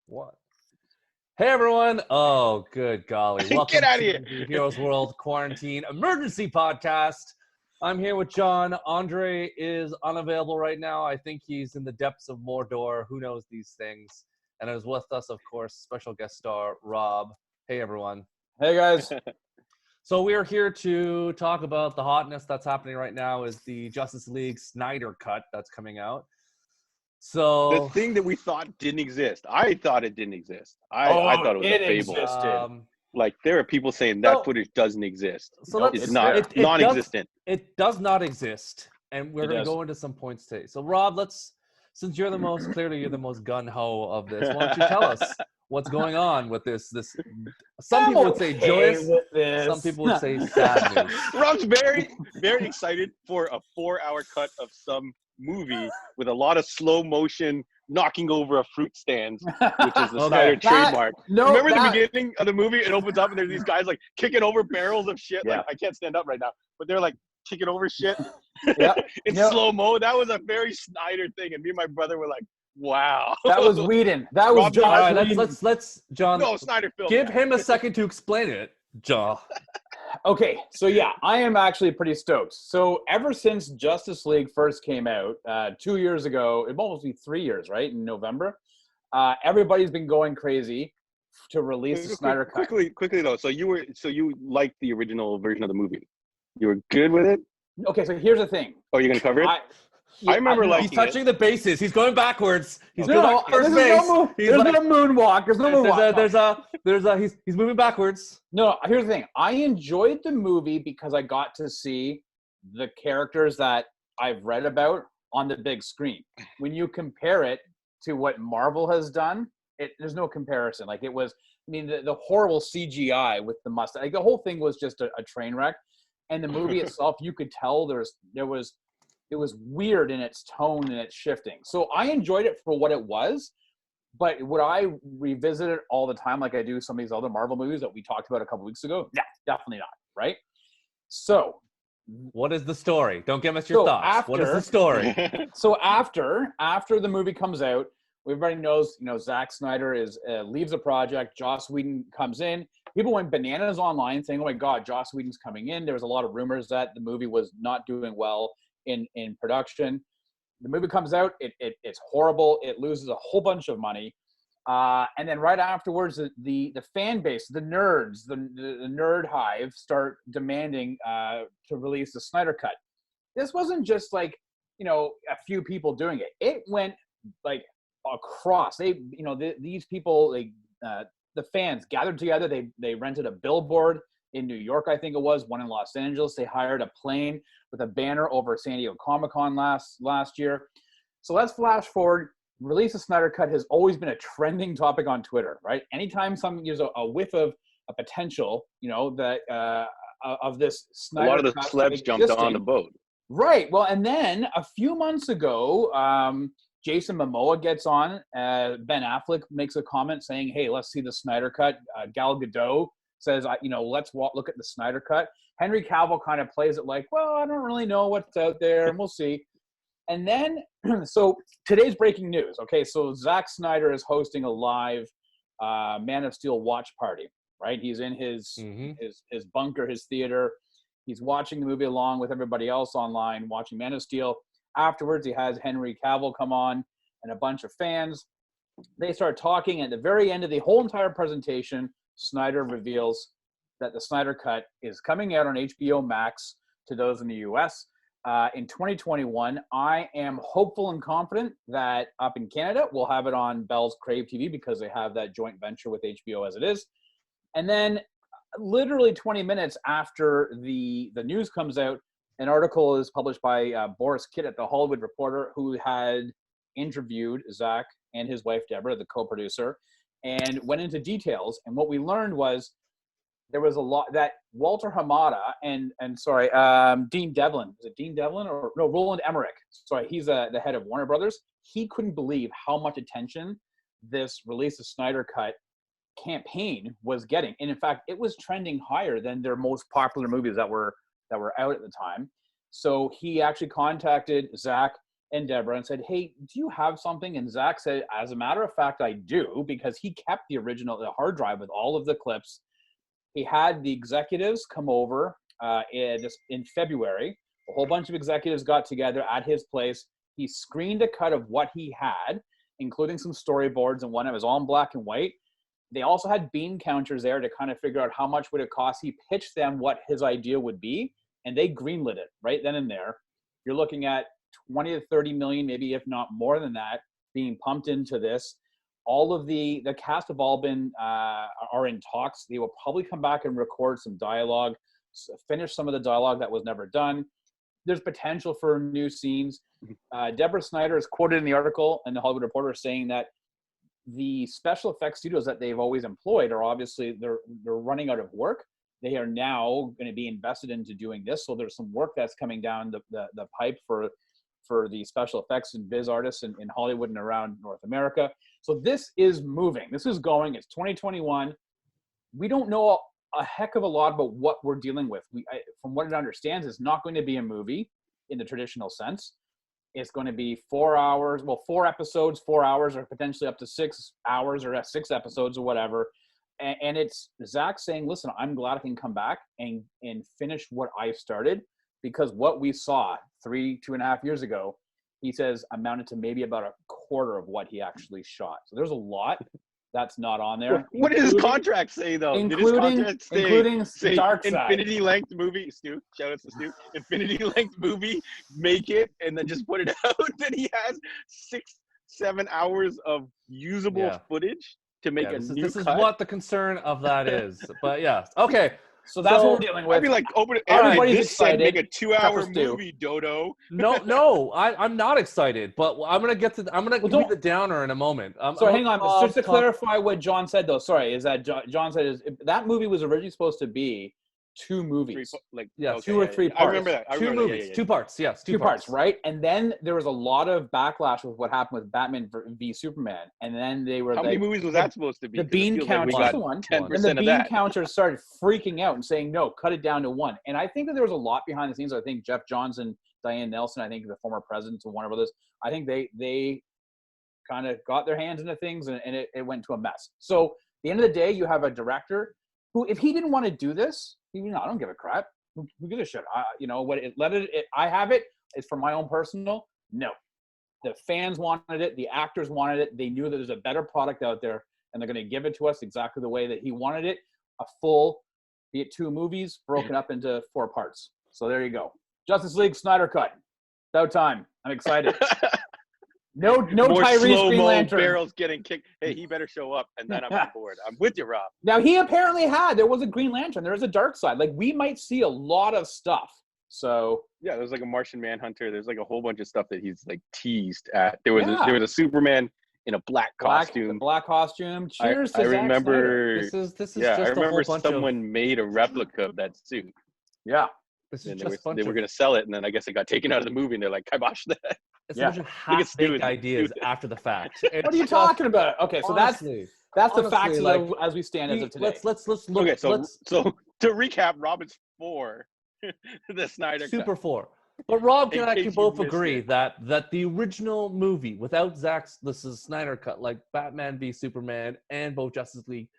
What? Hey everyone! Oh, good golly! Welcome Get out of to here. the Heroes World Quarantine Emergency Podcast. I'm here with John. Andre is unavailable right now. I think he's in the depths of Mordor. Who knows these things? And is with us, of course, special guest star Rob. Hey everyone! Hey guys. So we're here to talk about the hotness that's happening right now. Is the Justice League Snyder Cut that's coming out? So The thing that we thought didn't exist. I thought it didn't exist. I thought it was a fable. Existed. Like there are people saying that footage doesn't exist. So Nope, let's, It's not non-existent. It does not exist, and we're going to go into some points today. So Rob, since you're the most gun-ho of this, why don't you tell us what's going on with this? Some people would say joyous, some people would say sad news. Rob's very, very excited for a 4-hour cut of some movie with a lot of slow motion knocking over a fruit stand, which is the Snyder trademark. Remember the beginning of the movie? It opens up and there's these guys like kicking over barrels of shit. Yeah. Like I can't stand up right now, but they're like kicking over shit Yeah. in slow mo. That was a very Snyder thing, and me and my brother were like, "Wow." That was Whedon. That was Rob, Josh. All right, Whedon. let's John. No, Snyder film. Give him a second to explain it, John. Okay, so yeah, I am actually pretty stoked. So ever since Justice League first came out 2 years ago, it almost be 3 years, right? In November, everybody's been going crazy to release the Snyder Cut. Quickly though. So you liked the original version of the movie? You were good with it? Okay, so here's the thing. Oh, you're gonna cover it? I remember He's touching the bases. He's going backwards. He's No, going first base. there's no moonwalk. There's no moonwalk. He's moving backwards. No, here's the thing. I enjoyed the movie because I got to see the characters that I've read about on the big screen. When you compare it to what Marvel has done, there's no comparison. Like it was, I mean, the horrible CGI with the mustache. Like the whole thing was just a train wreck. And the movie itself, you could tell it was weird in its tone and its shifting. So I enjoyed it for what it was. But would I revisit it all the time like I do some of these other Marvel movies that we talked about a couple weeks ago? Yeah, definitely not, right? So what is the story? Don't give us your thoughts. What is the story? So after the movie comes out, everybody knows, Zack Snyder leaves the project. Joss Whedon comes in. People went bananas online saying, "Oh my God, Joss Whedon's coming in." There was a lot of rumors that the movie was not doing well in production. The movie comes out, it's horrible. It loses a whole bunch of money. And then right afterwards, the fan base, the nerds, the nerd hive start demanding to release the Snyder Cut. This wasn't just like, a few people doing it. It went like across. These people, the fans gathered together. They rented a billboard in New York, I think it was, one in Los Angeles. They hired a plane with a banner over San Diego Comic-Con last year. So let's flash forward. Release of Snyder Cut has always been a trending topic on Twitter, right? Anytime something gives a whiff of a potential, that of this Snyder a lot of the Cut celebs jumped on the boat. Right. Well, and then a few months ago, Jason Momoa gets on. Ben Affleck makes a comment saying, "Hey, let's see the Snyder Cut." Gal Gadot says, let's look at the Snyder Cut. Henry Cavill kind of plays it like, well, I don't really know what's out there, and we'll see. And then, so today's breaking news. Okay, so Zack Snyder is hosting a live Man of Steel watch party, right? He's in his bunker, his theater. He's watching the movie along with everybody else online, watching Man of Steel. Afterwards, he has Henry Cavill come on and a bunch of fans. They start talking. At the very end of the whole entire presentation, Snyder reveals that the Snyder Cut is coming out on HBO Max to those in the US in 2021. I am hopeful and confident that up in Canada, we'll have it on Bell's Crave TV because they have that joint venture with HBO as it is. And then literally 20 minutes after the news comes out, an article is published by Boris Kitt at The Hollywood Reporter, who had interviewed Zack and his wife, Deborah, the co-producer, and went into details. And what we learned was there was a lot that Walter Hamada and Dean Devlin, is it Dean Devlin or no, Roland Emmerich? Sorry, he's the head of Warner Brothers. He couldn't believe how much attention this release of Snyder Cut campaign was getting. And in fact, it was trending higher than their most popular movies that were out at the time. So he actually contacted Zack and Deborah and said, hey, do you have something? And Zach said, as a matter of fact, I do, because he kept the hard drive with all of the clips. He had the executives come over in February. A whole bunch of executives got together at his place. He screened a cut of what he had, including some storyboards and one. It was all in black and white. They also had bean counters there to kind of figure out how much would it cost. He pitched them what his idea would be, and they greenlit it right then and there. You're looking at 20 to 30 million, maybe if not more than that, being pumped into this. All of the cast have all been are in talks. They will probably come back and record some dialogue, finish some of the dialogue that was never done. There's potential for new scenes. Deborah Snyder is quoted in the article in the Hollywood Reporter saying that the special effects studios that they've always employed are obviously they're running out of work. They are now going to be invested into doing this. So there's some work that's coming down the pipe for the special effects and biz artists in Hollywood and around North America. So this is moving. This is going. It's 2021. We don't know a heck of a lot about what we're dealing with. From what it understands, it's not going to be a movie in the traditional sense. It's going to be 4 hours, 4 episodes, 4 hours, or potentially up to 6 hours or 6 episodes or whatever. And it's Zach saying, listen, I'm glad I can come back and finish what I started, because what we saw 2.5 years ago, he says, amounted to maybe about a quarter of what he actually shot. So there's a lot that's not on there. What did his contract say, though? Including Dark Side. Infinity length movie, Stu, shout out to Stu, infinity length movie, make it, and then just put it out. Then he has 6-7 hours of usable footage to make a new cut. This is what the concern of that is. But yeah, okay. So that's what we're dealing with. I'd be like, open it. Everybody's this excited. Said, make a 2-hour movie, Dodo. No, I'm not excited. But I'm gonna give you the downer in a moment. Hang on. Just to clarify what John said, though. Sorry, is that John said that movie was originally supposed to be 2 movies, 2 or 3 parts. I remember that. 2 movies, 2 parts. Yes, 2 parts, right? And then there was a lot of backlash with what happened with Batman v Superman, and then they were how many movies was that supposed to be? The bean counter, like one, and the bean counter started freaking out and saying, "No, cut it down to 1." And I think that there was a lot behind the scenes. I think Jeff Johns and Diane Nelson, I think the former presidents of Warner Brothers, I think they kind of got their hands into things, and it went to a mess. So at the end of the day, you have a director who, if he didn't want to do this, I don't give a crap. Who gives a shit? I have it. It's for my own personal. No, the fans wanted it. The actors wanted it. They knew that there's a better product out there, and they're going to give it to us exactly the way that he wanted it. A full, be it 2 movies broken up into 4 parts. So there you go. Justice League Snyder Cut. About time. I'm excited. No more Tyrese Green Lantern. Barrels getting kicked. Hey, he better show up, and then I'm on board. I'm with you, Rob. Now, he apparently there was a Green Lantern. There was a Dark Side. Like, we might see a lot of stuff. So yeah, there's like a Martian Manhunter. There's like a whole bunch of stuff that he's like teased at. There was a Superman in a black costume. Black costume. Cheers to I remember. This is just I remember someone made a replica of that suit. Yeah. They were going to sell it, and then I guess it got taken out of the movie, and they're like, kibosh that. It's a bunch of half-baked ideas after the fact. What are you talking about? Okay, so honestly, that's the facts as we stand as of today. Let's look. Okay, so to recap, Robin's for the Snyder Cut. Super 4. But Rob and I can both agree that the original movie without this is Snyder Cut, like Batman v Superman and both Justice League,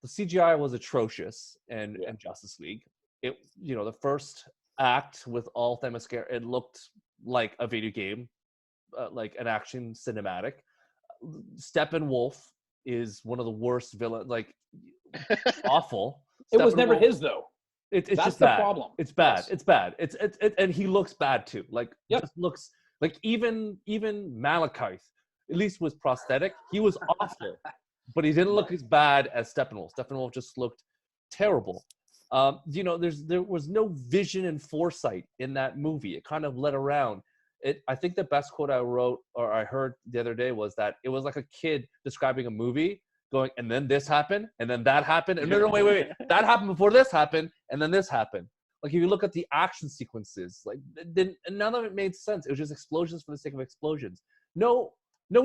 the CGI was atrocious and Justice League. It the first act with all Themyscira, it looked like a video game, like an action cinematic. Steppenwolf is one of the worst villains, like awful. It was never his though. It's That's just the bad. problem. It's bad. Yes. It's bad. It's and he looks bad too. Like just looks like even Malekith, at least was prosthetic. He was awful, but he didn't look as bad as Steppenwolf. Steppenwolf just looked terrible. There was no vision and foresight in that movie. It kind of led around. I think the best quote I heard the other day was that it was like a kid describing a movie going, and then this happened, and then that happened, and no, wait, that happened before this happened, and then this happened. Like if you look at the action sequences, like none of it made sense. It was just explosions for the sake of explosions. No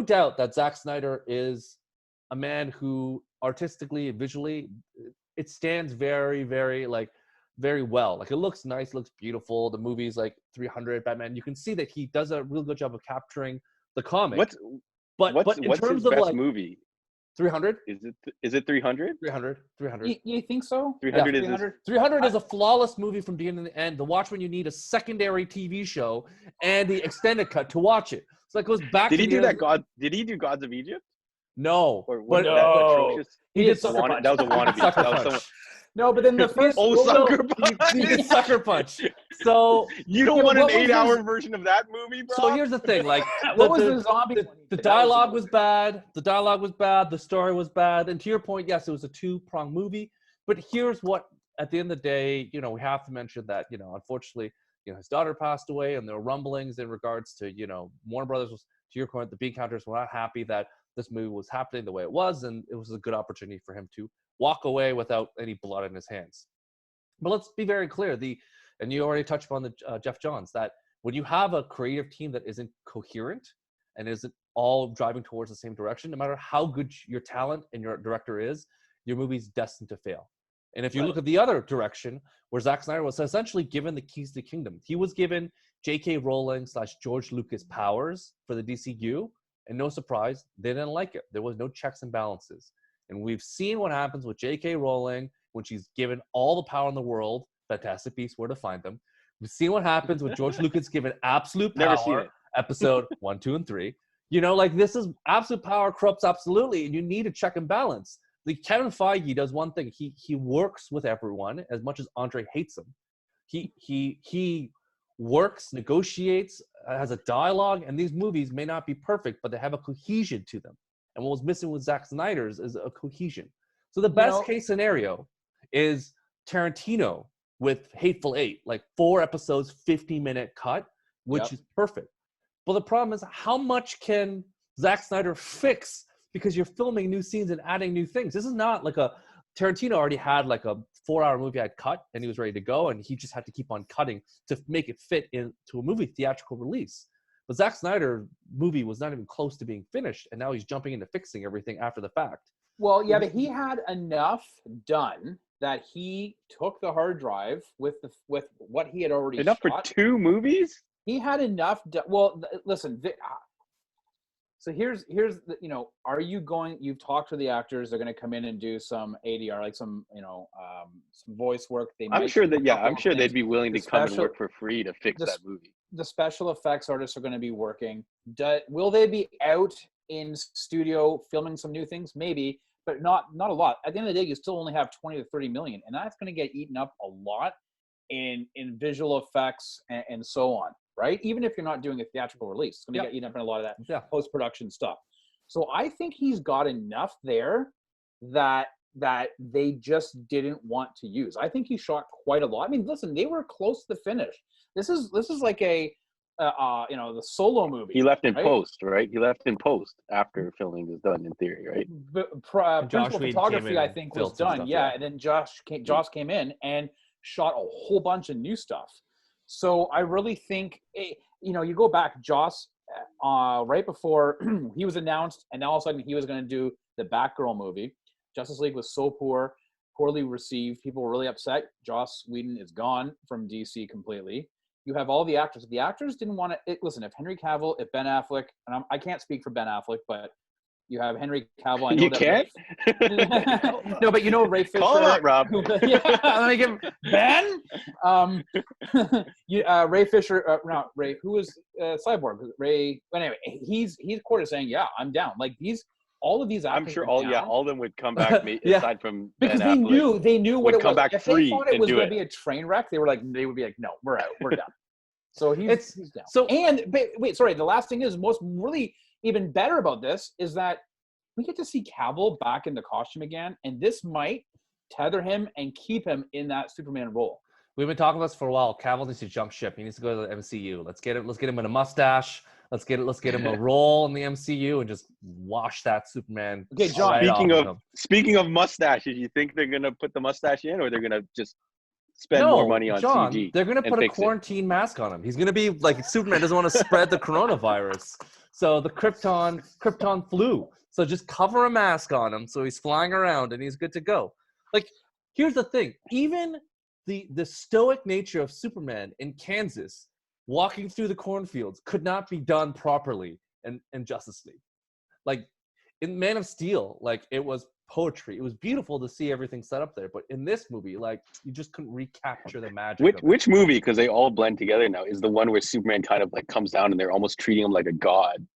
doubt that Zack Snyder is a man who artistically, visually, it stands very, very like very well. Like, it looks nice, looks beautiful. The movie's like 300 Batman. You can see that he does a real good job of capturing the comic. But in terms his of best like movie? 300? Is it 300? 300. You think so? 300 Yeah, is 300 is a flawless movie from beginning to end. To watch when you need a secondary TV show and the extended cut to watch it. So that goes back. Did he do that? Did he do Gods of Egypt? No, Or was that atrocious? He did Sucker Punch. That was a wannabe. Sucker That was Punch. No, but then the first Sucker Punch. He did Sucker Punch. So you don't want an 8-hour version of that movie, bro? So here's the thing, like, what was the zombie? The dialogue was bad. The dialogue was bad. The story was bad. And to your point, yes, it was a two-pronged movie. But here's what, at the end of the day, you know, we have to mention that, you know, unfortunately, you know, his daughter passed away, and there were rumblings in regards to, you know, Warner Brothers was, to your point, the bean counters were not happy that this movie was happening the way it was, and it was a good opportunity for him to walk away without any blood in his hands. But let's be very clear, and you already touched upon the Jeff Johns, that when you have a creative team that isn't coherent and isn't all driving towards the same direction, no matter how good your talent and your director is, your movie's destined to fail. And if you look at the other direction, where Zack Snyder was essentially given the keys to the kingdom, he was given J.K. Rowling / George Lucas powers for the DCU, and no surprise, they didn't like it. There was no checks and balances. And we've seen what happens with J.K. Rowling when she's given all the power in the world. Fantastic Beasts, where to find them. We've seen what happens with George Lucas given absolute power. Never seen it. Episode 1, 2, and 3. You know, like, this is absolute power corrupts absolutely, and you need a check and balance. Like, Kevin Feige does one thing. He works with everyone as much as Andre hates him. He works, negotiates, has a dialogue, and these movies may not be perfect, but they have a cohesion to them. And what was missing with Zack Snyder's is a cohesion. So the best case scenario is Tarantino with Hateful Eight, like 4 episodes, 50-minute cut, which is perfect. But the problem is, how much can Zack Snyder fix because you're filming new scenes and adding new things? This is not like Tarantino already had like a 4-hour movie I'd cut, and he was ready to go, and he just had to keep on cutting to make it fit into a movie theatrical release. But Zack Snyder's movie was not even close to being finished, and now he's jumping into fixing everything after the fact. Well, yeah, but he had enough done that he took the hard drive with what he had already enough shot. For 2 movies? He had enough. Well, listen. So here's the, you know, are you going? You've talked to the actors. They're going to come in and do some ADR, like some, you know, some voice work. I'm sure they'd be willing to come and work for free to fix that movie. The special effects artists are going to be working. Will they be out in studio filming some new things? Maybe, but not a lot. At the end of the day, you still only have 20 to 30 million, and that's going to get eaten up a lot in visual effects and so on. Right? Even if you're not doing a theatrical release, it's going to get eaten up in a lot of that post-production stuff. So I think he's got enough there that they just didn't want to use. I think he shot quite a lot. I mean, listen, they were close to the finish. This is like a you know, the Solo movie. He left in post, right? He left in post after filming was done, in theory, right? Principal photography, I think, was done. And then Josh came in and shot a whole bunch of new stuff. So I really think, you know, you go back, Joss, right before he was announced, and now all of a sudden he was going to do the Batgirl movie. Justice League was so poorly received. People were really upset. Joss Whedon is gone from DC completely. You have all the actors. The actors didn't want to listen. If Henry Cavill, if Ben Affleck, and I can't speak for Ben Affleck, but you have Henry Cavill. I know you can't? No, but you know Ray Fisher. Call it, Rob. Yeah, let me give Ben. Ray Fisher. Not Ray. Who was Cyborg? Ray. But anyway, he's quoted saying, "Yeah, I'm down." Like all of these actors. I'm sure all of them would come back. Aside from because Ben they knew what it was. Come back if free they thought it was going to be a train wreck, they would be like, "No, we're out. We're done." So he's down. So wait, sorry. The last thing is really even better about this is that we get to see Cavill back in the costume again, and this might tether him and keep him in that Superman role. We've been talking about this for a while. Cavill needs to jump ship. He needs to go to the MCU. Let's get him in a mustache. Let's get him a role in the MCU and just wash that Superman. Okay, John. Speaking of mustaches, you think they're gonna put the mustache in, or they're gonna just spend more money on CG? They're gonna put a quarantine mask on him. He's gonna be like Superman doesn't want to spread the coronavirus. So the Krypton flu. So just cover a mask on him so he's flying around and he's good to go. Like, here's the thing. Even the stoic nature of Superman in Kansas walking through the cornfields could not be done properly in Justice League. Like in Man of Steel, like it was poetry. It was beautiful to see everything set up there. But in this movie, like you just couldn't recapture the magic. Which movie, because they all blend together now, is the one where Superman kind of like comes down and they're almost treating him like a god?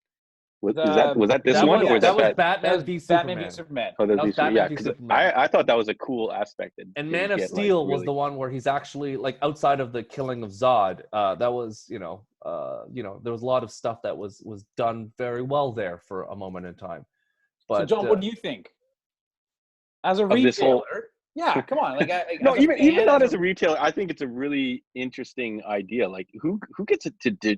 Was that this one? Or that was Batman v Superman. Oh, that was Batman v because Superman. I thought that was a cool aspect. And Man of Steel was the one where he's actually like outside of the killing of Zod. That was there was a lot of stuff that was done very well there for a moment in time. But so John, what do you think? As a retailer, yeah, come on. Like no, even not as a retailer, I think it's a really interesting idea. Like who gets it to do?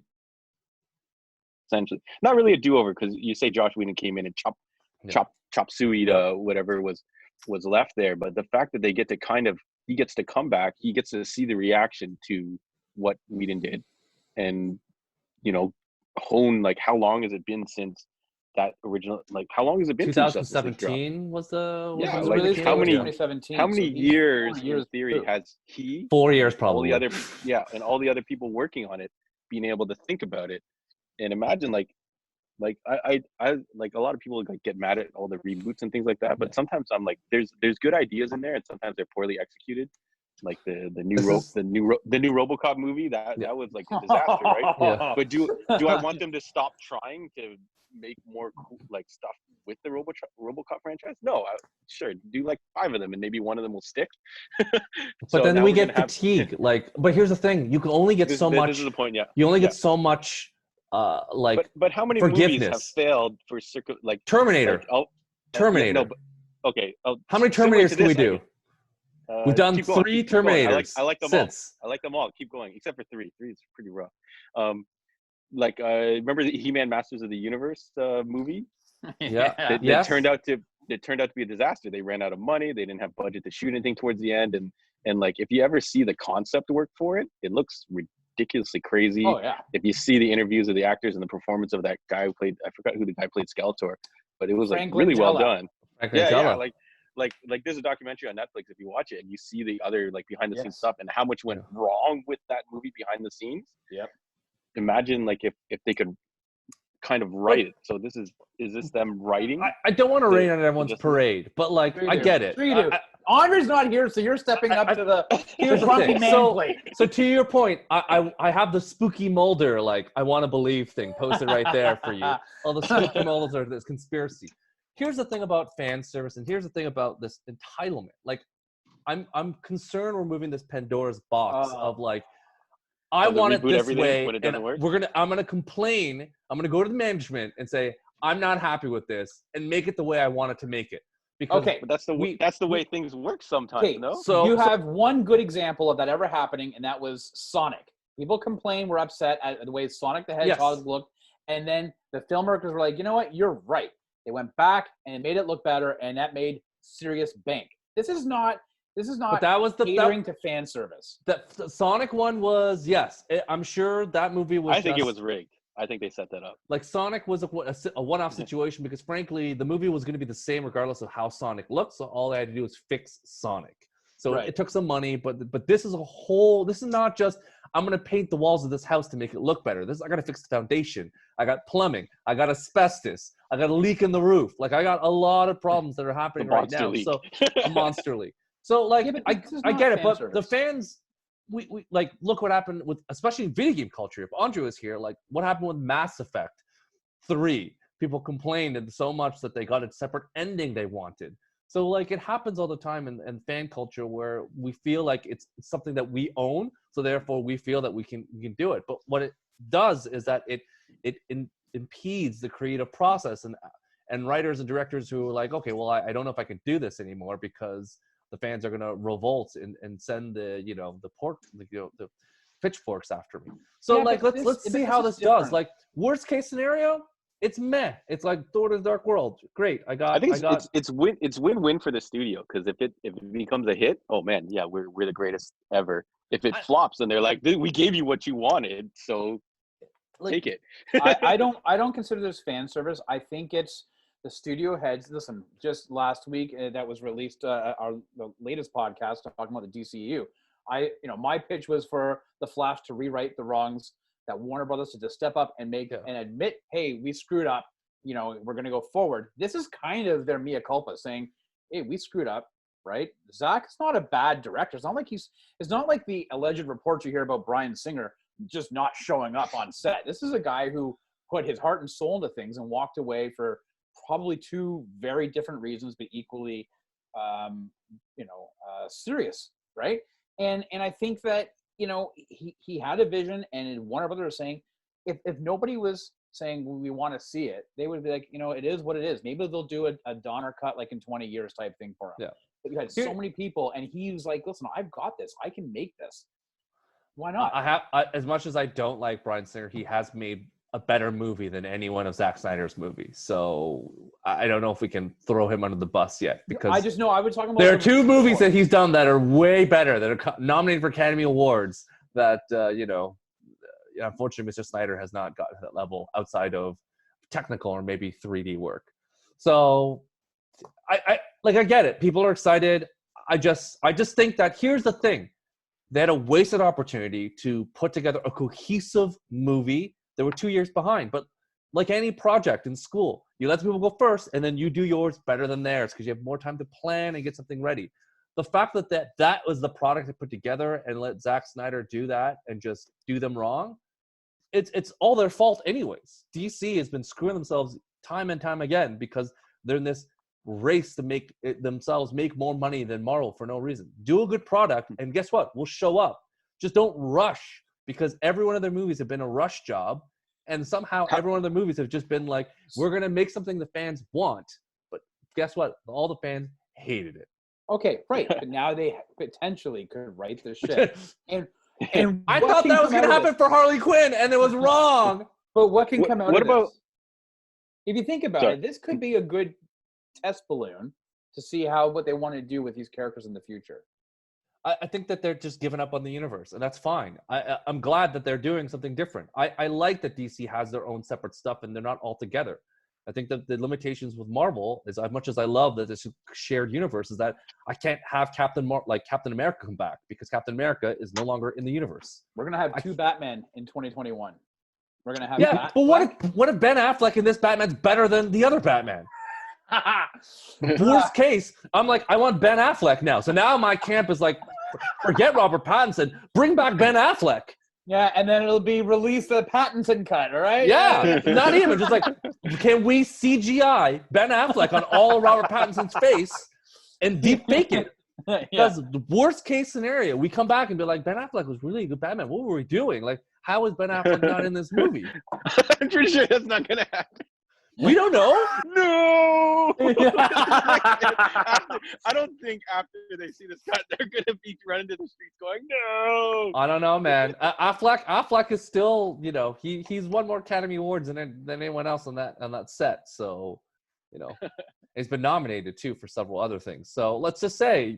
Essentially, not really a do-over because you say Josh Whedon came in and chop suey to whatever was left there, but the fact that they get to he gets to come back, he gets to see the reaction to what Whedon did, and hone like how long has it been since that original, like how long has it been 2017 was the release? How many 2017, how many years in theory has he 4 years probably and all the other people working on it being able to think about it and imagine like I like a lot of people like get mad at all the reboots and things like that, but sometimes I'm like there's good ideas in there and sometimes they're poorly executed, like the new RoboCop movie that was like a disaster, right? But do I want them to stop trying to make more cool like stuff with the RoboCop franchise? No, sure, do like 5 of them and maybe one of them will stick. But then we get fatigue. But here's the thing: you can only get so much. This is the point. Yeah, you only get so much. But how many movies have failed for Terminator? Terminator. No, but, okay. How many Terminators can we do? We've done 3 Terminators. I like them all. I like them all. Keep going, except for 3. 3 is pretty rough. Remember the He-Man Masters of the Universe movie? Yeah. It turned out to be a disaster. They ran out of money. They didn't have budget to shoot anything towards the end, and like if you ever see the concept work for it, it looks ridiculously crazy. Oh yeah. If you see the interviews of the actors and the performance of that guy who played, I forgot who the guy played Skeletor, but it was like really well done. Yeah. Like there's a documentary on Netflix if you watch it and you see the other like behind the scenes stuff and how much went wrong with that movie behind the scenes. Yep. Imagine like if they could kind of write it. So is this them writing? I don't want to rain on everyone's parade, but like I get it. Andre's not here, so you're stepping up to the grumpy man plate. So to your point, I have the spooky Mulder, like I want to believe thing posted right there for you. All the spooky Mulders are this conspiracy. Here's the thing about fan service, and here's the thing about this entitlement. Like, I'm concerned we're moving this Pandora's box of like, I want it this way, and I'm gonna complain. I'm gonna go to the management and say I'm not happy with this, and make it the way I want it to make it. Because but that's the way things work sometimes. No, so you have one good example of that ever happening, and that was Sonic. People complained, were upset at the way Sonic the Hedgehog looked, and then the filmmakers were like, you know what, you're right. They went back and made it look better, and that made serious bank. This is not but that was catering to fan service. The Sonic one was, I'm sure that movie was. I think it was rigged. I think they set that up. Like Sonic was a one-off situation because frankly, the movie was going to be the same regardless of how Sonic looked. So all they had to do was fix Sonic. So it took some money, but this is this is not just, I'm going to paint the walls of this house to make it look better. I got to fix the foundation. I got plumbing. I got asbestos. I got a leak in the roof. Like I got a lot of problems that are happening right now. Leak. So a monster leak. So like, I get it, but the fans, we like, look what happened with, especially in video game culture. If Andre was here, like what happened with Mass Effect 3? People complained so much that they got a separate ending they wanted. So like it happens all the time in fan culture where we feel like it's something that we own. So therefore we feel that we can do it. But what it does is that it impedes the creative process and writers and directors who are like, okay, well, I don't know if I can do this anymore because the fans are going to revolt and send the pitchforks after me. So let's see how this does. Like worst case scenario, it's meh. It's like Thor: The Dark World. Great. I think it's win-win for the studio because if it becomes a hit, oh man, yeah, we're the greatest ever. If it flops, then they're like, we gave you what you wanted, so take it. I don't consider this fan service. I think it's the studio heads. Listen, just last week that was released the latest podcast talking about the DCU. My pitch was for the Flash to rewrite the wrongs, that Warner Brothers to just step up and and admit, hey, we screwed up. We're going to go forward. This is kind of their mea culpa, saying, hey, we screwed up, right? Zack's not a bad director. It's not like the alleged reports you hear about Bryan Singer just not showing up on set. This is a guy who put his heart and soul into things and walked away for probably two very different reasons, but equally, serious, right? And I think that, he had a vision, and Warner Brothers was saying, if nobody was saying we want to see it, they would be like, it is what it is. Maybe they'll do a Donner cut like in 20 years type thing for him. Yeah. But you had so many people, and he was like, listen, I've got this. I can make this. Why not? As much as I don't like Bryan Singer, he has made a better movie than any one of Zack Snyder's movies. So I don't know if we can throw him under the bus yet, because I just know I was talking about. There are two movies that he's done that are way better, that are nominated for Academy Awards. That unfortunately, Mr. Snyder has not gotten to that level outside of technical or maybe 3D work. So I get it. People are excited. I just think that here's the thing. They had a wasted opportunity to put together a cohesive movie. They were 2 years behind, but like any project in school, you let the people go first, and then you do yours better than theirs because you have more time to plan and get something ready. The fact that was the product they put together and let Zack Snyder do that and just do them wrong, it's all their fault anyways. DC has been screwing themselves time and time again because they're in this race to make themselves make more money than Marvel for no reason. Do a good product, and guess what? We'll show up. Just don't rush, because every one of their movies have been a rush job, and somehow every one of their movies have just been like, we're going to make something the fans want. But guess what? All the fans hated it. Okay, right. But now they potentially could write this shit. And I thought that was going to happen for Harley Quinn, and it was wrong. But what can come out of this? If you think about it, this could be a good test balloon to see what they want to do with these characters in the future. I think that they're just giving up on the universe, and that's fine. I'm glad that they're doing something different. I like that DC has their own separate stuff, and they're not all together. I think that the limitations with Marvel is, as much as I love that this shared universe, is that I can't have Captain America come back because Captain America is no longer in the universe. We're gonna have two Batman in 2021. We're gonna have but what if Ben Affleck in this Batman's better than the other Batman? Worst case, I'm like, I want Ben Affleck now. So now my camp is like, forget Robert Pattinson, bring back Ben Affleck. Yeah, and then it'll be released the Pattinson cut, all right? Yeah, not even. Just like, can we CGI Ben Affleck on all of Robert Pattinson's face and deep fake it? Because the worst case scenario, we come back and be like, Ben Affleck was really a good Batman. What were we doing? Like, how is Ben Affleck not in this movie? I'm pretty sure that's not going to happen. We don't know. No. I don't think after they see this cut, they're gonna be running to the streets going, no. I don't know, man. Affleck is still, he's won more Academy Awards than anyone else on that set. So, he's been nominated too for several other things. So let's just say,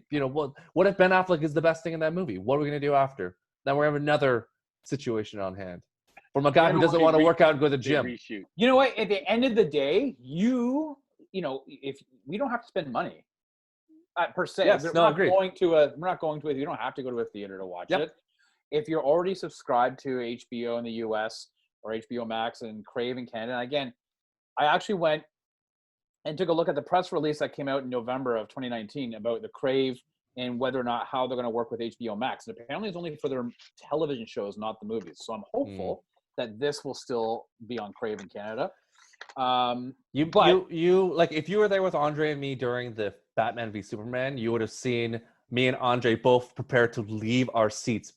what if Ben Affleck is the best thing in that movie? What are we gonna do after? Then we have another situation on hand. From a guy who doesn't want to work out and go to the gym. You know what? At the end of the day, if we don't have to spend money per se. Yes, we're not going to it. You don't have to go to a theater to watch it. If you're already subscribed to HBO in the US or HBO Max and Crave in Canada, and again, I actually went and took a look at the press release that came out in November of 2019 about the Crave and whether or not how they're going to work with HBO Max. And apparently it's only for their television shows, not the movies. So I'm hopeful that this will still be on Crave in Canada. If you were there with Andre and me during the Batman v Superman, you would have seen me and Andre both prepared to leave our seats.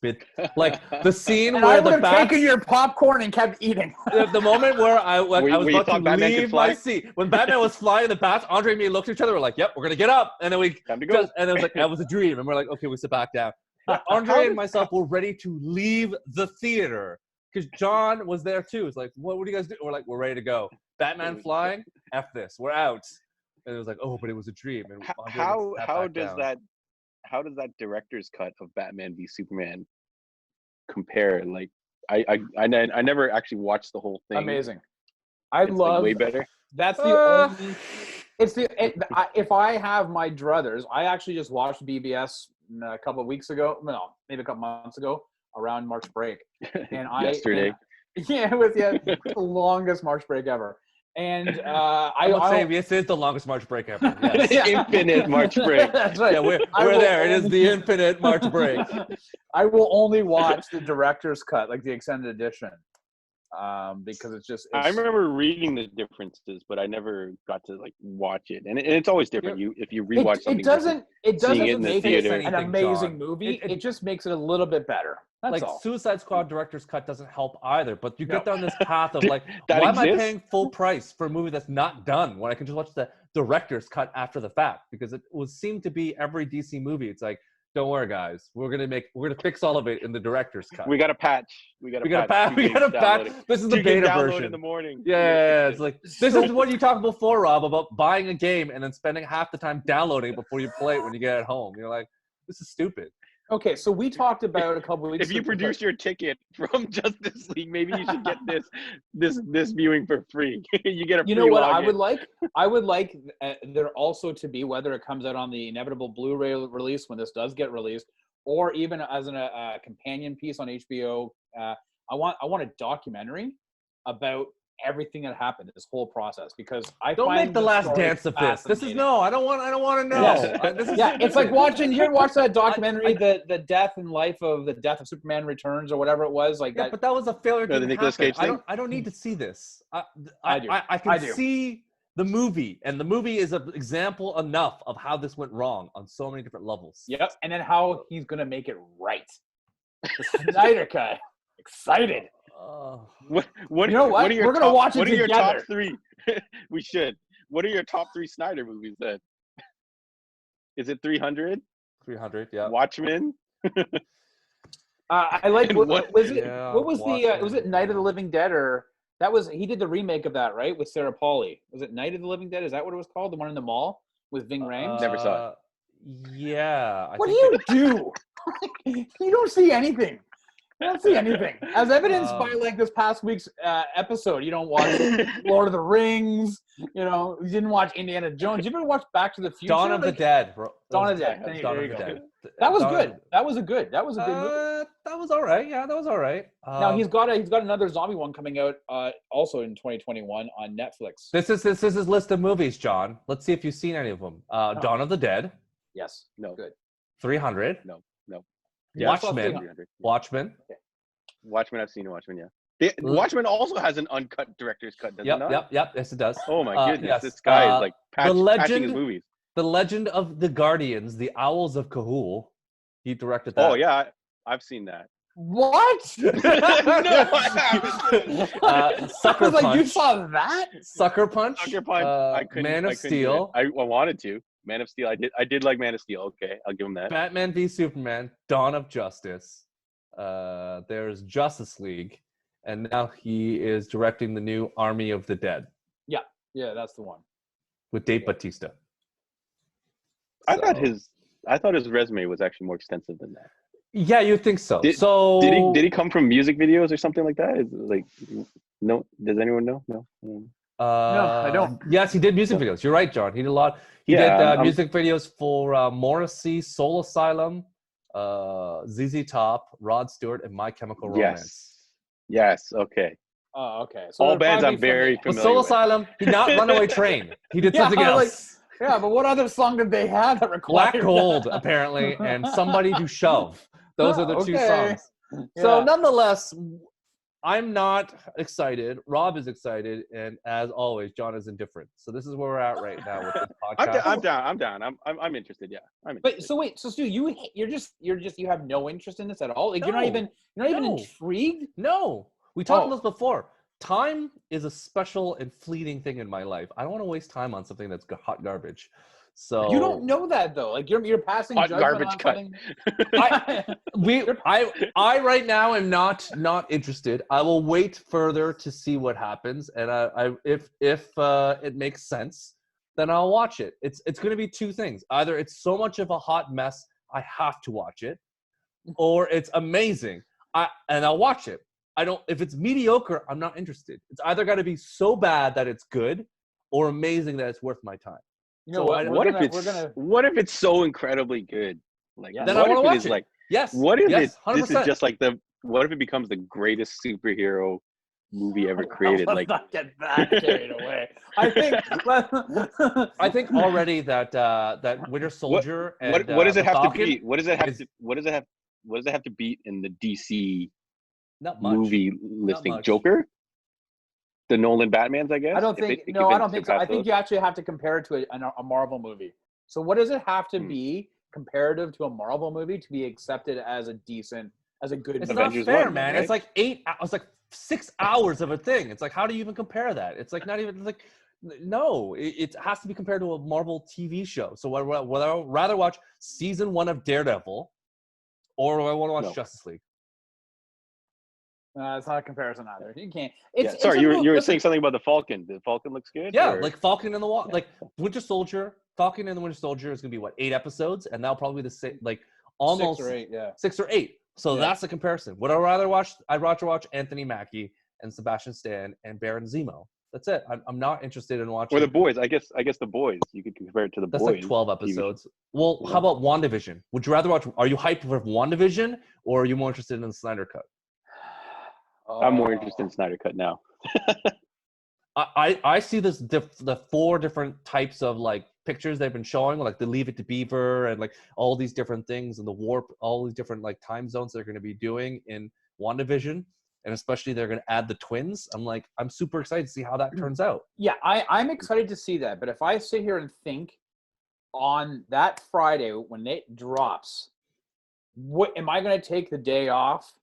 Like the scene where I would have taken your popcorn and kept eating. The moment where I was about to leave my seat, when Batman was flying in the bats, Andre and me looked at each other. We're like, "Yep, we're gonna get up," and then time to go. And it was like that was a dream, and we're like, "Okay, we sit back down." But Andre and myself were ready to leave the theater. Because John was there too. It's like, what do you guys do? We're like, we're ready to go. Batman flying? F this. We're out. And it was like, oh, but it was a dream. And how does that director's cut of Batman v Superman compare? Like, I never actually watched the whole thing. Amazing. It's like way better. That's the only. If I have my druthers, I actually just watched BVS a couple of weeks ago. No, maybe a couple months ago, around March break. And yesterday. Yeah, it was the longest March break ever. And I would say this is the longest March break ever. Yes. Infinite March break. That's right. Yeah, we're there. It is the infinite March break. I will only watch the director's cut, like the extended edition, because it's I remember reading the differences, but I never got to like watch it, and it's always different. If you rewatch something, it doesn't make it an anything, amazing John. movie. It just makes it a little bit better. That's like all. Suicide Squad director's cut doesn't help either. But you get down this path of like, That why exists? am I paying full price for a movie that's not done when I can just watch the director's cut after the fact? Because it would seem to be every DC movie. It's like, don't worry, guys. We're gonna fix all of it in the director's cut. We got a patch. We got a patch. This is the beta version in the morning. Yeah, it's like this is what you talked before, Rob, about buying a game and then spending half the time downloading it before you play it when you get it home. You're like, this is stupid. Okay, so we talked about a couple of weeks. If you produce your ticket from Justice League, maybe you should get this viewing for free. You get a. You know what I would like? I would like there also to be, whether it comes out on the inevitable Blu-ray release when this does get released, or even as a companion piece on HBO. I want a documentary about everything that happened, this whole process, because I don't make the last dance of this. This is I don't want to know. Yes. It's like watching. You ever watch that documentary, the death and life of the death of Superman Returns or whatever it was, like that. But that was a failure. The Nicolas Cage thing. I don't need to see this. I do. I can see the movie, and the movie is an example enough of how this went wrong on so many different levels. Yep, and then how he's gonna make it right. The Snyder Cut. Excited. What you know what? We're gonna watch it together. What are your top three? We should. What are your top three Snyder movies then? Is it 300? 300, yeah. Watchmen. I like. What was it? Yeah, what was Watchmen. was it Night of the Living Dead, or that was he did the remake of that, right, with Sarah Polley? Was it Night of the Living Dead? Is that what it was called? The one in the mall with Ving Rhames? Never saw it. Yeah. What do you do? You don't see anything. I don't see anything. As evidenced by like this past week's episode, you don't watch Lord of the Rings. You didn't watch Indiana Jones. You ever watch Back to the Future? Dawn of the Dead, bro. Dawn of the Dead. Dawn of the Dead. That was good. That was a good movie. That was all right. Yeah, that was all right. Now he's got another zombie one coming out also in 2021 on Netflix. This is his list of movies, John. Let's see if you've seen any of them. Dawn of the Dead. Yes. No. Good. 300. No. Yeah, Watchmen. Watchmen. Okay. Watchmen. I've seen Watchmen. Yeah. Watchmen also has an uncut director's cut. Does it not? Yep. Yes, it does. Oh my goodness! Yes. This guy is like patching his movies. The Legend of the Guardians, the Owls of Kahul. He directed that. Oh yeah, I've seen that. What? No, I haven't. Sucker Punch. You saw that? Sucker Punch. Sucker Punch. I couldn't. Man of Steel. I wanted to. Man of Steel. I did like Man of Steel. Okay, I'll give him that. Batman v Superman. Dawn of Justice. There's Justice League, and now he is directing the new Army of the Dead. Yeah, that's the one with Dave Bautista. I thought his resume was actually more extensive than that. Yeah, you think so. Did he come from music videos or something like that? Is it like no? Does anyone know? No. No, I don't. Yes, he did music videos. You're right, John. He did a lot. He did music videos for Morrissey, Soul Asylum, ZZ Top, Rod Stewart, and My Chemical Romance. Yes. Okay. Oh, okay. So all bands I'm very familiar with. Soul Asylum, he did not Runaway Train. He did something else. Yeah, but what other song did they have that required Black Gold, apparently, and Somebody to Shove. Those are the two songs. Yeah. So nonetheless, I'm not excited. Rob is excited, and as always, John is indifferent. So this is where we're at right now with the podcast. I'm down. I'm interested. Yeah, I'm interested. But so wait, so Stu, you have no interest in this at all? Like you're not even intrigued? No. We talked about this before. Time is a special and fleeting thing in my life. I don't want to waste time on something that's hot garbage. So you don't know that though. Like you're passing hot judgment garbage on cut. I right now am not interested. I will wait further to see what happens, and if it makes sense, then I'll watch it. It's going to be two things. Either it's so much of a hot mess I have to watch it, or it's amazing. And I'll watch it. If it's mediocre, I'm not interested. It's either got to be so bad that it's good, or amazing that it's worth my time. You know what if it's so incredibly good Like, then I want to watch it. Like, yes. What if yes, 100%. this is just like what if it becomes the greatest superhero movie ever created? Let's not get that carried away. I think already that Winter Soldier what does it have to beat? What does it have to beat in the DC movie listing? Joker? The Nolan Batmans, I guess. I don't think so. I think you actually have to compare it to a Marvel movie. So what does it have to be comparative to a Marvel movie to be accepted as a good? It's Avengers not fair, 1, man. Right? It's like 8. It's like 6 hours of a thing. It's like, how do you even compare that? It's like not even like. No, it has to be compared to a Marvel TV show. So would I rather watch season 1 of Daredevil, or do I want to watch Justice League? It's not a comparison either. You can't. Sorry, you were saying something about the Falcon. The Falcon looks good. Yeah, like Falcon and like Winter Soldier. Falcon and the Winter Soldier is gonna be 8 episodes, and that'll probably be the same, like almost 6 or 8. Yeah, 6 or 8. So that's the comparison. Would I rather watch? I'd rather watch Anthony Mackie and Sebastian Stan and Baron Zemo. That's it. I'm not interested in watching. Or the Boys. I guess the Boys. You could compare it to the Boys. That's like 12 episodes. Well, how about WandaVision? Would you rather watch? Are you hyped for WandaVision, or are you more interested in the Snyder Cut? I'm more interested in Snyder Cut now. I see the 4 different types of like pictures they've been showing, like the Leave It to Beaver and like all these different things and the warp, all these different like time zones they're going to be doing in WandaVision. And especially they're going to add the twins. I'm super excited to see how that turns out. Yeah, I'm excited to see that. But if I sit here and think on that Friday when it drops, what am I going to take the day off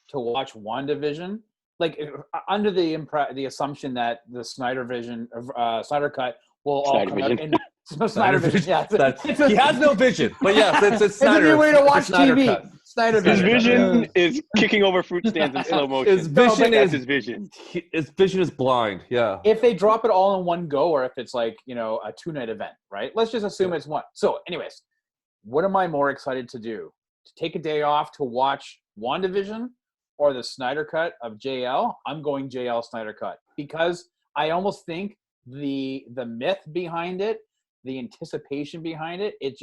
to watch WandaVision? Like under the assumption that the Snyder Cut will all come out in Snyder Vision. Yeah, he has no vision, but yes, it's Snyder. It's a new way to watch TV. Cut. Snyder His Vision. vision is kicking over fruit stands in slow motion. His vision that's his vision. His vision is blind. Yeah. If they drop it all in one go, or if it's like a 2-night event, right? Let's just assume it's one. So, anyways, what am I more excited to do? To take a day off to watch WandaVision or the Snyder Cut of JL? I'm going JL Snyder Cut because I almost think the myth behind it, the anticipation behind it, it's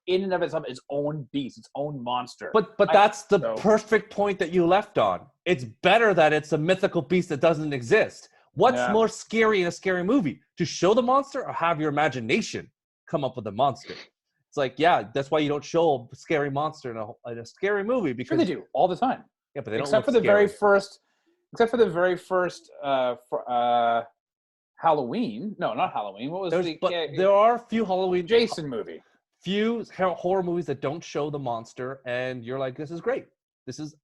in and of itself its own beast, its own monster. But that's the perfect point that you left on. It's better that it's a mythical beast that doesn't exist. What's more scary in a scary movie? To show the monster or have your imagination come up with the monster? It's like, that's why you don't show a scary monster in a scary movie, because they do all the time. Yeah, but they don't. Except for the very first Halloween. No, not Halloween. What was there are a few Halloween Jason movie. Few horror movies that don't show the monster, and you're like, this is great.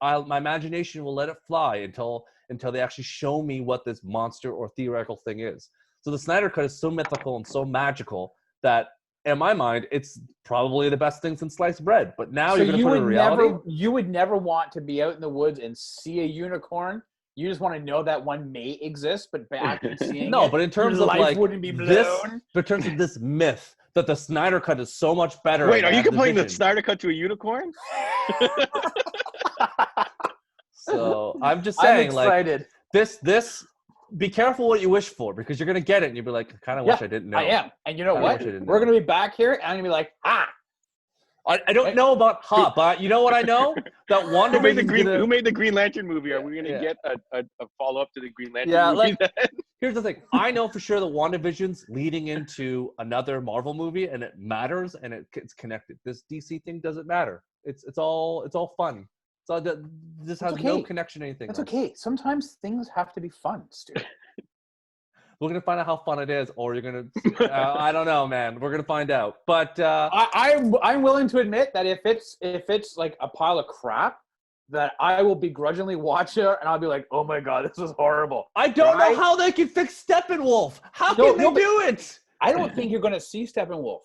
My imagination will let it fly until they actually show me what this monster or theoretical thing is. So the Snyder Cut is so mythical and so magical that, in my mind, it's probably the best thing since sliced bread. But now you're going to put it in reality. You would never want to be out in the woods and see a unicorn. You just want to know that one may exist, but back and seeing but in terms of life wouldn't be blown. In terms of this myth that the Snyder Cut is so much better. Wait, are you comparing the Snyder Cut to a unicorn? So I'm just saying, I'm excited. This. Be careful what you wish for, because you're gonna get it, and you'll be like, I kind of wish I didn't know. I am, and you know what? We're gonna be back here, and I'm gonna be like, I don't know about but you know what I know? That Who made the Green Lantern movie? Are we gonna get a follow up to the Green Lantern movie? Here's the thing. I know for sure that WandaVision's leading into another Marvel movie, and it matters, and it's connected. This DC thing doesn't matter. It's all fun. So this has no connection to anything. That's okay. Sometimes things have to be fun, Stu. We're gonna find out how fun it is, or you're gonna. I don't know, man. We're gonna find out. But I'm willing to admit that if it's like a pile of crap, that I will begrudgingly watch it, and I'll be like, oh my god, this is horrible. I don't know how they can fix Steppenwolf. How can they do it? I don't think you're gonna see Steppenwolf.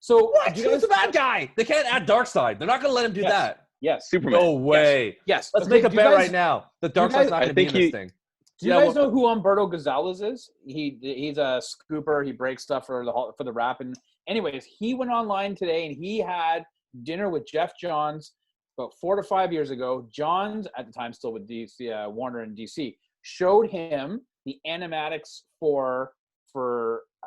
So what? Who's the bad guy? They can't add Darkseid. They're not gonna let him do that. Yes. Superman. No way. Yes. Let's make a bet right now. The Darkseid's not going to be in this thing. Do you guys know who Humberto Gonzalez is? He's a scooper. He breaks stuff for the rap. And anyways, he went online today and he had dinner with Jeff Johns about 4 to 5 years ago. Johns, at the time still with DC, Warner and DC, showed him the animatics for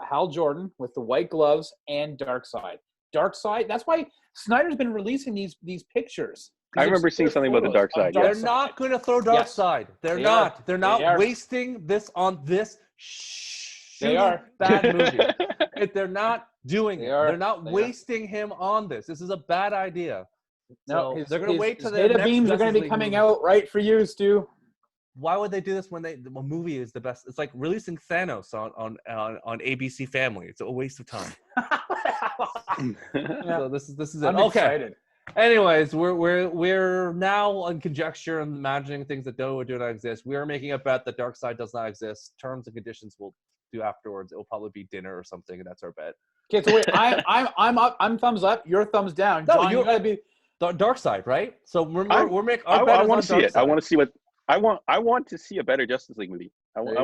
Hal Jordan with the white gloves and Darkseid. Dark Side. That's why Snyder's been releasing these pictures. I remember seeing something about the Dark Side. They're not going to throw Dark Side. They're not. They're not wasting this on this bad movie. They're not doing it. They're not wasting him on this. This is a bad idea. No, so they're going to wait till the data beams are going to be coming out right for you, Stu. Why would they do this when the movie is the best? It's like releasing Thanos on ABC Family. It's a waste of time. So this is it. I'm excited. Anyways, we're now on conjecture and imagining things that do or do not exist. We are making a bet that Dark Side does not exist. Terms and conditions we'll do afterwards. It will probably be dinner or something, and that's our bet. Okay, so wait, I'm up. I'm thumbs up. You're thumbs down. No, John, you gotta be Dark Side, right? So we're making. I want to see it. I want to see what. I want to see a better Justice League movie. I want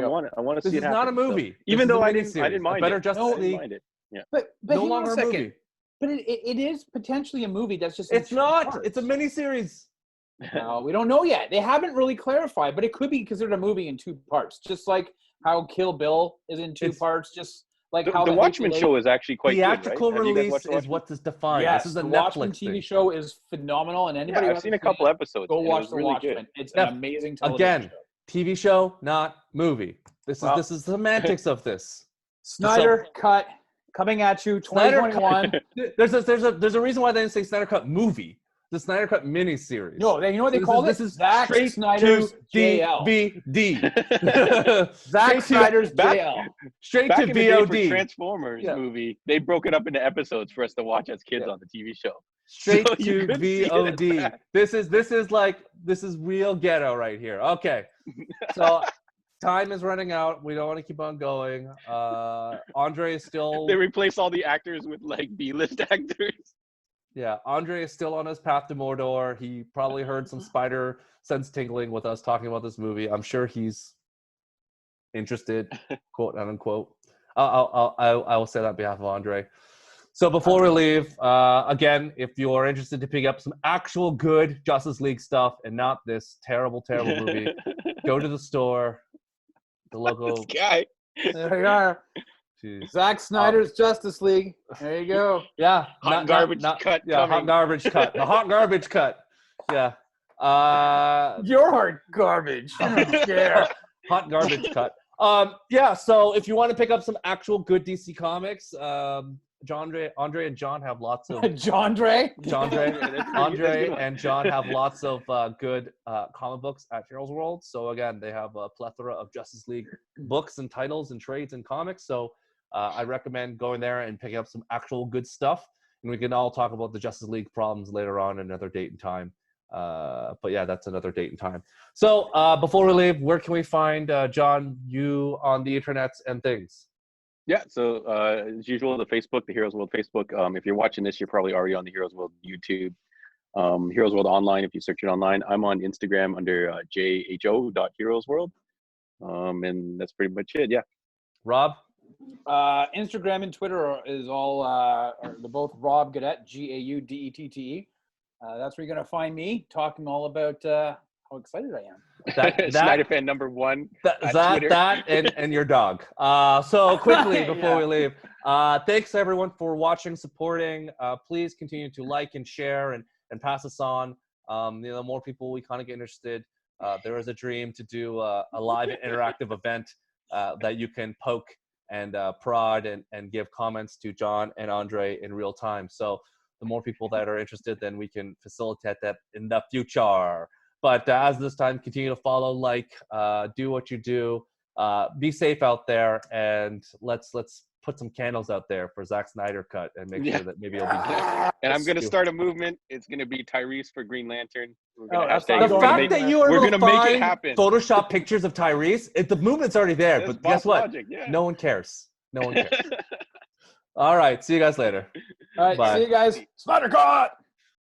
to see it happen. This is not a movie. So, even though I didn't mind better it. Justice League. Yeah. But no longer a movie. But it is potentially a movie that's just. It's not. Parts. It's a miniseries. No, we don't know yet. They haven't really clarified, but it could be considered a movie in 2 parts, just like how Kill Bill is in 2 parts. Just like how the Watchmen show is actually quite theatrical good, right? release is what is defined. Yes, this is a the Netflix Watchmen TV show is phenomenal, and anybody I've seen a couple episodes. Go watch the really Watchmen. Good. It's an amazing television show. TV show, not movie. This is the semantics of this. Snyder Cut coming at you, 2021. There's a reason why they didn't say Snyder Cut movie. The Snyder Cut miniseries. No, you know what they call this? This is Zack Snyder's JL. DVD. Zack Snyder's JL. Straight back to in the VOD. Day for Transformers movie, they broke it up into episodes for us to watch as kids on the TV show. Straight to VOD. This is real ghetto right here. Okay. So time is running out. We don't want to keep on going. Andre is still. They replace all the actors with like B-list actors. Yeah, Andre is still on his path to Mordor. He probably heard some spider sense tingling with us talking about this movie. I'm sure he's interested, quote unquote. I will say that on behalf of Andre. So before we leave, again, if you are interested to pick up some actual good Justice League stuff and not this terrible movie, go to the store, the local. This guy. There you are. Jeez. Zack Snyder's Justice League. There you go. Yeah. Hot garbage cut. Yeah, hot garbage cut. The hot garbage cut. Yeah. Your hard garbage. Yeah. Hot garbage cut. Yeah, so if you want to pick up some actual good DC comics, Andre and John have lots of Andre and John have lots of good comic books at Heroes World. So again, they have a plethora of Justice League books and titles and trades and comics. So I recommend going there and picking up some actual good stuff. And we can all talk about the Justice League problems later on another date and time. But yeah, that's another date and time. So before we leave, where can we find John, you on the internets and things? Yeah, so as usual, the Heroes World Facebook. If you're watching this, you're probably already on the Heroes World YouTube. Heroes World Online, if you search it online. I'm on Instagram under jho.heroesworld. And that's pretty much it, yeah. Rob? Instagram and Twitter is all, they're both Rob Gaudette, Gaudette. That's where you're going to find me talking all about how excited I am. Snyder fan number 1. That and your dog. So quickly before we leave, thanks everyone for watching, supporting. Please continue to like and share and pass us on. The more people we kind of get interested. There is a dream to do a live interactive event that you can poke and prod and give comments to John and Andre in real time. So the more people that are interested, then we can facilitate that in the future. But as this time, continue to follow, do what you do. Be safe out there, and let's put some candles out there for Zack Snyder Cut and make sure that maybe it'll be good. And I'm going to start a movement. It's going to be Tyrese for Green Lantern. The fact that you are able to find Photoshop pictures of Tyrese, the movement's already there. But guess what? Logic, yeah. No one cares. No one cares. All right. See you guys later. All right. Bye. See you guys. Snyder Cut!